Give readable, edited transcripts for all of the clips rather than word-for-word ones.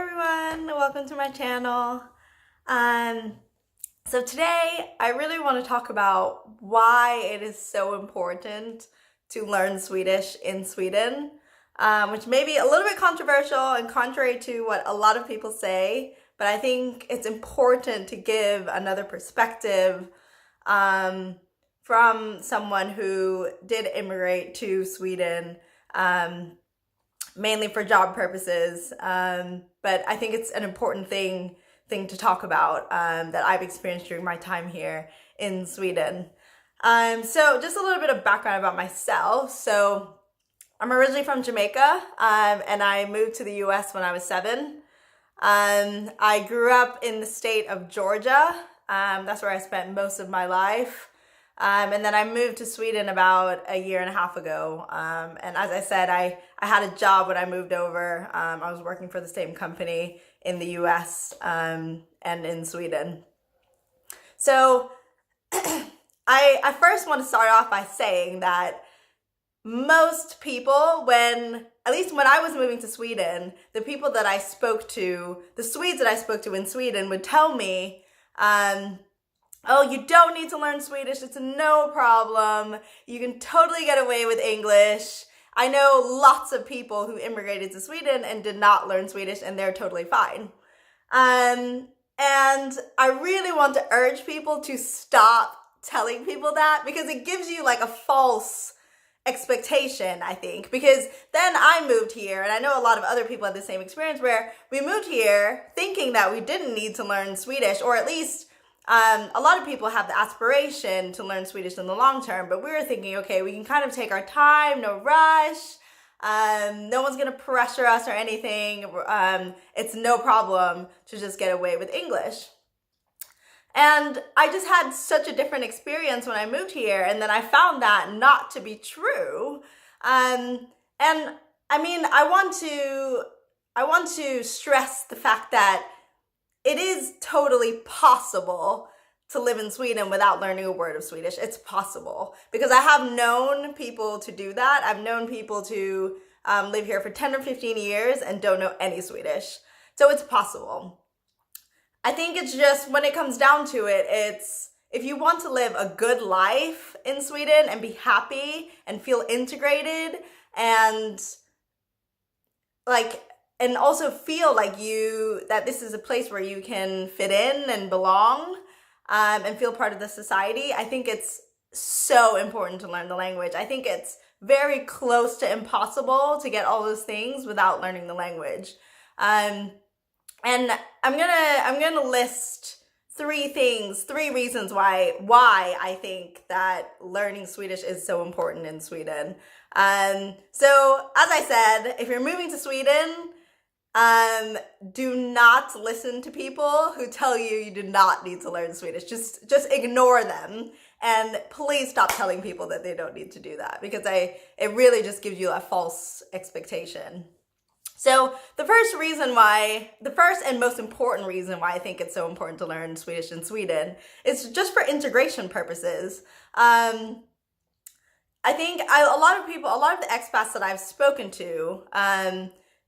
everyone, welcome to my channel. So today I really want to talk about why it is so important to learn Swedish in Sweden, which may be a little bit controversial and contrary to what a lot of people say, but I think it's important to give another perspective from someone who did immigrate to Sweden, mainly for job purposes, but I think it's an important thing to talk about that I've experienced during my time here in Sweden. So just a little bit of background about myself. So I'm originally from Jamaica, and I moved to the US when I was 7. I grew up in the state of Georgia. That's where I spent most of my life. And then I moved to Sweden about a year and a half ago. And as I said, I had a job when I moved over. I was working for the same company in the US and in Sweden. So I first want to start off by saying that most people, at least when I was moving to Sweden, the people that I spoke to, the Swedes that I spoke to in Sweden would tell me, oh, you don't need to learn Swedish. It's no problem. You can totally get away with English. I know lots of people who immigrated to Sweden and did not learn Swedish, and they're totally fine. And I really want to urge people to stop telling people that, because it gives you like a false expectation, I think. Because then I moved here, and I know a lot of other people had the same experience where we moved here thinking that we didn't need to learn Swedish, or at least a lot of people have the aspiration to learn Swedish in the long term, but we were thinking, okay, we can kind of take our time, no rush. No one's going to pressure us or anything. It's no problem to just get away with English. And I just had such a different experience when I moved here, and then I found that not to be true. And I mean, I want to stress the fact that it is totally possible to live in Sweden without learning a word of Swedish. It's possible, because I have known people to do that. I've known people to live here for 10 or 15 years and don't know any Swedish. So it's possible. I think it's just, when it comes down to it, it's if you want to live a good life in Sweden and be happy and feel integrated and also feel like that this is a place where you can fit in and belong, and feel part of the society, I think it's so important to learn the language. I think it's very close to impossible to get all those things without learning the language. And I'm gonna list three reasons why I think that learning Swedish is so important in Sweden. So as I said, if you're moving to Sweden, do not listen to people who tell you do not need to learn Swedish. Just ignore them, and please stop telling people that they don't need to do that, because it really just gives you a false expectation. So the first and most important reason why I think it's so important to learn Swedish in Sweden is just for integration purposes. I think a lot of the expats that I've spoken to,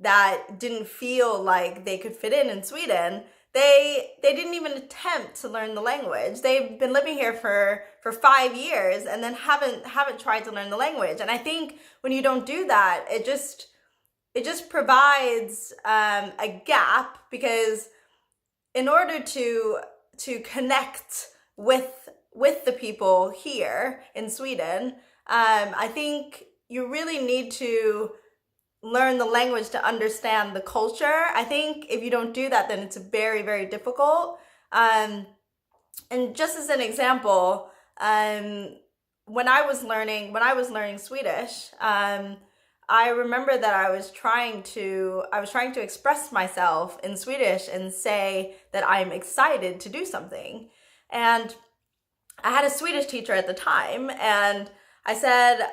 that didn't feel like they could fit in Sweden, they didn't even attempt to learn the language. They've been living here for 5 years and then haven't tried to learn the language. And I think when you don't do that, it just provides a gap, because in order to connect with the people here in Sweden, I think you really need to learn the language to understand the culture. I think if you don't do that, then it's very, very difficult. And just as an example, when I was learning Swedish, I remember that I was trying to express myself in Swedish and say that I'm excited to do something. And I had a Swedish teacher at the time, and I said,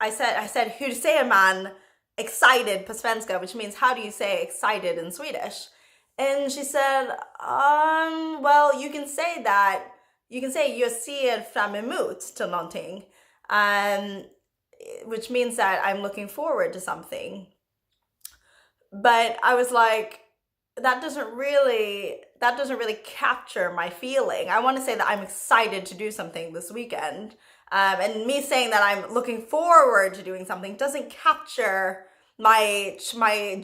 I said, hur säger man excited på svenska, which means how do you say excited in Swedish? And she said, well, you can say jag ser fram emot till någonting. Which means that I'm looking forward to something. but I was like, that doesn't really capture my feeling. I want to say that I'm excited to do something this weekend. And me saying that I'm looking forward to doing something doesn't capture my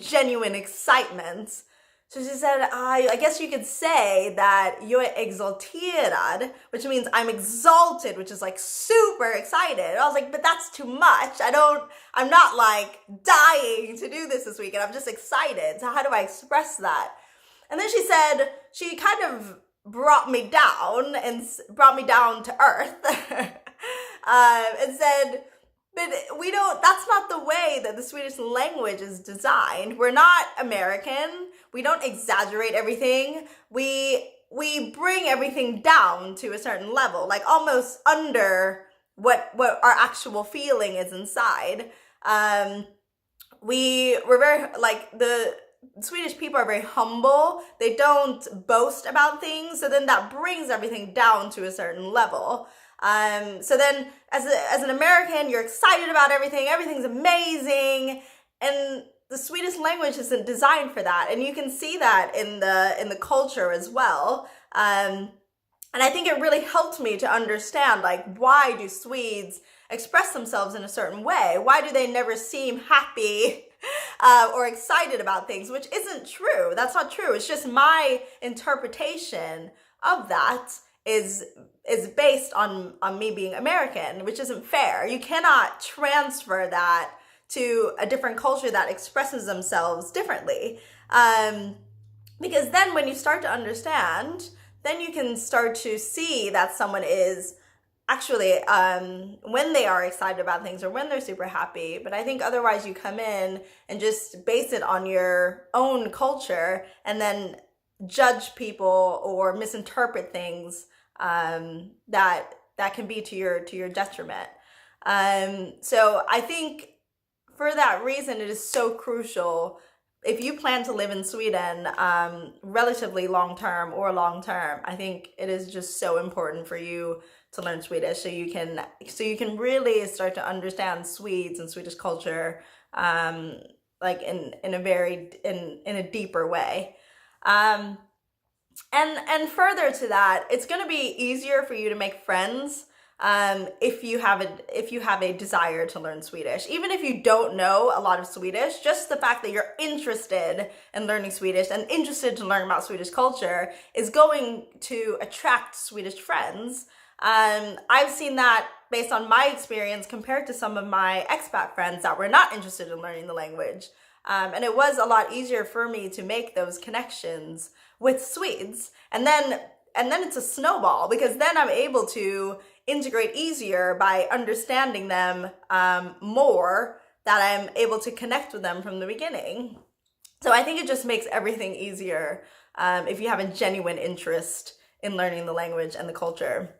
genuine excitement. So she said, I guess you could say that yo är exalterad, which means I'm exalted, which is like super excited. I was like, but that's too much. I'm not like dying to do this weekend. I'm just excited. So how do I express that? And then she said, she kind of brought me down to earth and said, but that's not the way that the Swedish language is designed. We're not American. We don't exaggerate everything. We bring everything down to a certain level, like almost under what our actual feeling is inside. We're very, like, the Swedish people are very humble. They don't boast about things. So then that brings everything down to a certain level. So then as an American, you're excited about everything. Everything's amazing. And the Swedish language isn't designed for that. And you can see that in the culture as well. And I think it really helped me to understand, like, why do Swedes express themselves in a certain way? Why do they never seem happy or excited about things, which isn't true. That's not true. It's just my interpretation of that is based on me being American, which isn't fair. You cannot transfer that to a different culture that expresses themselves differently. Because then when you start to understand, then you can start to see that someone is actually, when they are excited about things or when they're super happy. But I think otherwise you come in and just base it on your own culture and then judge people or misinterpret things that can be to your detriment. So I think for that reason, it is so crucial if you plan to live in Sweden, relatively long term, I think it is just so important for you to learn Swedish so you can really start to understand Swedes and Swedish culture, like in a deeper way. And further to that, it's going to be easier for you to make friends if you have a desire to learn Swedish. Even if you don't know a lot of Swedish, just the fact that you're interested in learning Swedish and interested to learn about Swedish culture is going to attract Swedish friends. I've seen that based on my experience compared to some of my expat friends that were not interested in learning the language. And it was a lot easier for me to make those connections with Swedes. And then it's a snowball, because then I'm able to integrate easier by understanding them more, that I'm able to connect with them from the beginning. So I think it just makes everything easier if you have a genuine interest in learning the language and the culture.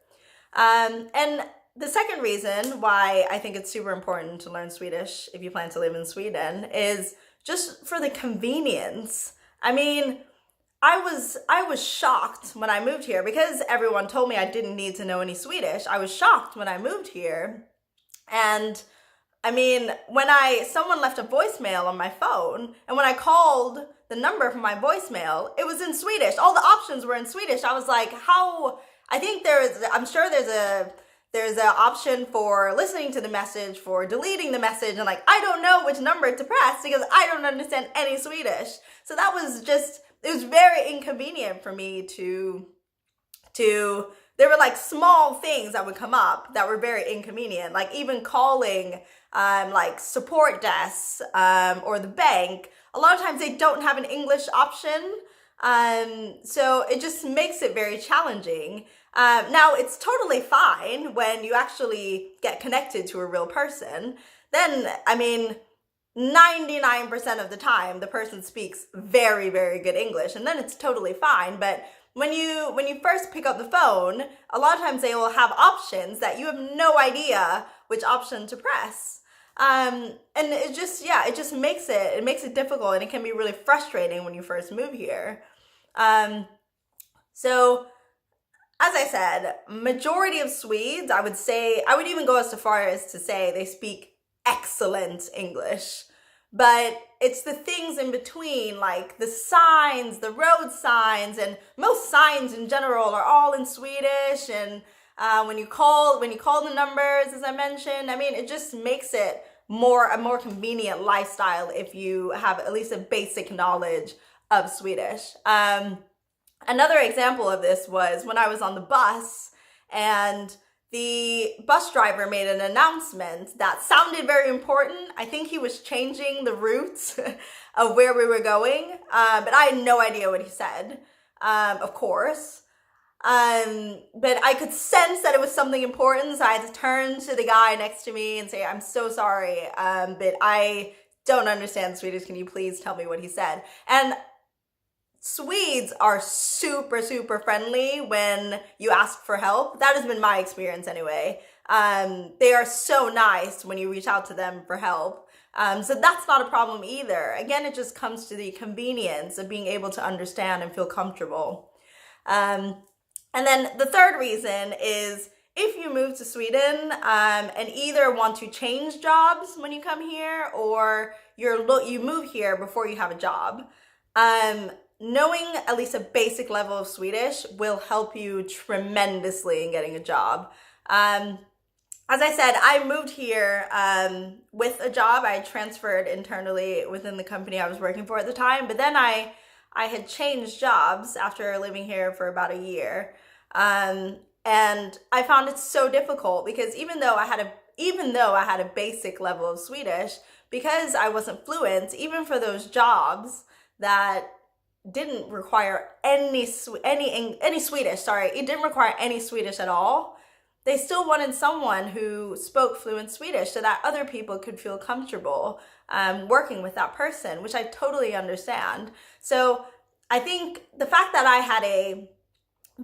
And the second reason why I think it's super important to learn Swedish if you plan to live in Sweden is just for the convenience. I mean, I was shocked when I moved here, because everyone told me I didn't need to know any Swedish. I was shocked when I moved here. And I mean, when someone left a voicemail on my phone, and when I called the number from my voicemail, it was in Swedish. All the options were in Swedish. I was like, how? I think I'm sure there's an option for listening to the message, for deleting the message, and like, I don't know which number to press because I don't understand any Swedish. So that was just, it was very inconvenient for me to there were like small things that would come up that were very inconvenient, like even calling like support desks or the bank. A lot of times they don't have an English option. So it just makes it very challenging. Now it's totally fine when you actually get connected to a real person. Then, I mean, 99% of the time, the person speaks very, very good English, and then it's totally fine. But when you first pick up the phone, a lot of times they will have options that you have no idea which option to press. And it just makes it difficult, and it can be really frustrating when you first move here. So as I said, majority of Swedes, I would even go as far as to say they speak excellent English. But it's the things in between, like the signs, the road signs, and most signs in general are all in Swedish. And when you call the numbers, as I mentioned, I mean, it just makes it a more convenient lifestyle if you have at least a basic knowledge of Swedish. Another example of this was when I was on the bus, and the bus driver made an announcement that sounded very important. I think he was changing the routes of where we were going, but I had no idea what he said, of course. But I could sense that it was something important, so I had to turn to the guy next to me and say, I'm so sorry, but I don't understand Swedish. Can you please tell me what he said? And Swedes are super, super friendly when you ask for help. That has been my experience anyway. They are so nice when you reach out to them for help. So that's not a problem either. Again, it just comes to the convenience of being able to understand and feel comfortable. And then the third reason is if you move to Sweden and either want to change jobs when you come here, or you move here before you have a job, knowing at least a basic level of Swedish will help you tremendously in getting a job. As I said, I moved here with a job. I transferred internally within the company I was working for at the time, but then I had changed jobs after living here for about a year. And I found it so difficult because even though I had a basic level of Swedish, because I wasn't fluent, even for those jobs that didn't require any Swedish, it didn't require any Swedish at all, they still wanted someone who spoke fluent Swedish so that other people could feel comfortable working with that person, which I totally understand. So I think the fact that I had a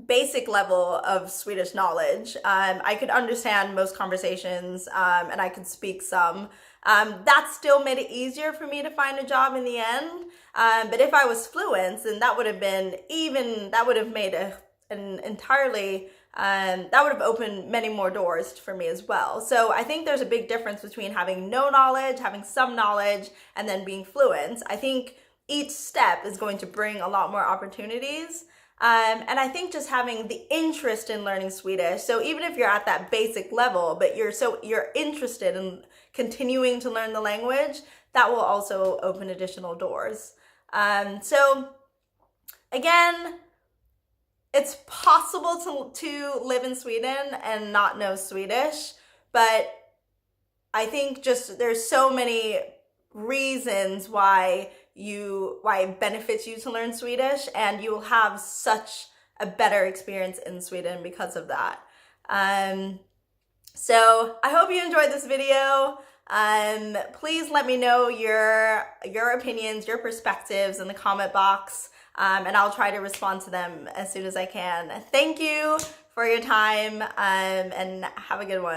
basic level of Swedish knowledge, I could understand most conversations, and I could speak some. That still made it easier for me to find a job in the end. But if I was fluent, then that would have opened many more doors for me as well. So I think there's a big difference between having no knowledge, having some knowledge, and then being fluent. I think each step is going to bring a lot more opportunities. And I think just having the interest in learning Swedish, so even if you're at that basic level, but you're interested in continuing to learn the language, that will also open additional doors. So again, it's possible to live in Sweden and not know Swedish, but I think just there's so many reasons why it benefits you to learn Swedish, and you will have such a better experience in Sweden because of that. So I hope you enjoyed this video. Please let me know your opinions, your perspectives in the comment box, and I'll try to respond to them as soon as I can. Thank you for your time, and have a good one.